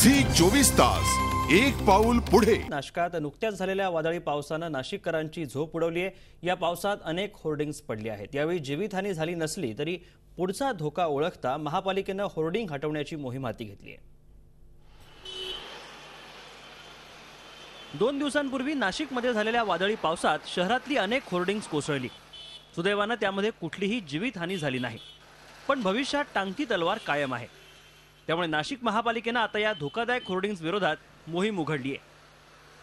Zee 24 तास एक पाऊल पुढे। नाशिकात नुकत्याच झालेल्या वादळी पावसानं नाशिककरांची झोप उडवली आहे। या पावसात अनेक होर्डिंग्स पडली आहेत। यावेळी जीवितहानी झाली नसली तरी पुढचा धोका ओळखता महापालिकेनं होर्डिंग हटवण्याची मोहीम हाती घेतली आहे। 2 दिवसांपूर्वी नाशिकमध्ये झालेल्या वादळी पावसात शहरातली अनेक होर्डिंग्स कोसळली। सुदैवानं त्यामध्ये कुठलीही जीवितहानी झाली नाही, पण भविष्यात टांगती तलवार कायम आहे। त्यामुळे नाशिक महापालिकेनं आता या धोकादायक होर्डिंग्स विरोधात मोहीम उघडली आहे।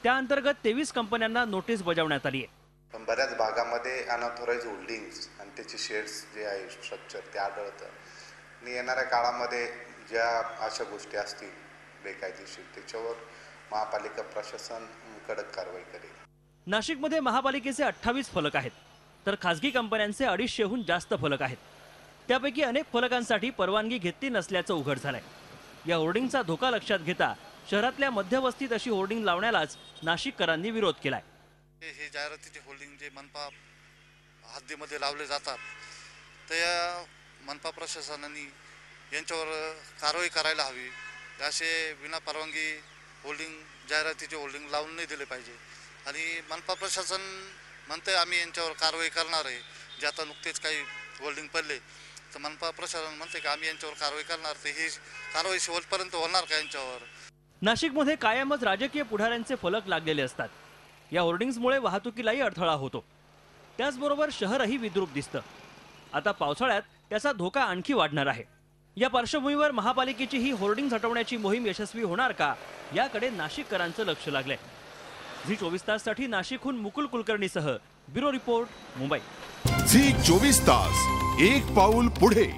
त्या अंतर्गत 23 कंपन्यांना नोटीस बजावण्यात आली आहे। पण बऱ्याच भागामध्ये अनऑथोराइज होल्डिंग्स आणि त्याचे शेड्स जे आहे स्ट्रक्चर ते आढळतं आणि येणाऱ्या काळामध्ये ज्या अशा गोष्टी असतील बेकायदेशीर त्याच्यावर महापालिका प्रशासन कडक कारवाई करेल। नाशिकमध्ये महापालिकेचे 28 फलक आहेत, तर खासगी कंपन्यांचे 250हून जास्त फलक आहेत। त्यापैकी अनेक फलकांसाठी परवानगी घेतली नसल्याचं उघड झालंय। या होर्डिंगचा धोका लक्षात घेता शहरातल्या मध्यवस्तीत अशी होर्डिंग लावण्यालाच नाशिककरांनी विरोध केलाय। हे जाहिरातीचे होल्डिंग जे मनपा हद्दीमध्ये लावले जातात त्या मनपा प्रशासनाने यांच्यावर कारवाई करायला हवी। असे विना परवानगी होल्डिंग जाहिरातीचे होल्डिंग लावून नाही दिले पाहिजे आणि मनपा प्रशासन म्हणते आम्ही यांच्यावर कारवाई करणार आहे। जे आता नुकतेच काही होल्डिंग पडले तर मनपा प्रशासन म्हणते की आम्ही यांच्यावर कारवाई करणार, तर ही कारवाई शेवटपर्यंत होणार का यांच्यावर? नाशिकमध्ये कायमच राजकीय पुढाऱ्यांचे फलक लागलेले असतात। या होर्डिंग्समुळे वाहतुकीलाही अडथळा होतो, त्याचबरोबर शहरही विद्रूप दिसतं। आता पावसाळ्यात त्याचा धोका आणखी वाढणार आहे। या पार्श्वभूमीवर महापालिकेची ही होर्डिंग्स हटवण्याची मोहीम यशस्वी होणार का याकडे नाशिककरांचं लक्ष लागलंय। झी 24 ताससाठी नाशिकहून मुकुल कुलकर्णीसह ब्युरो रिपोर्ट, मुंबई। झी 24 तास एक पाऊल पुढे।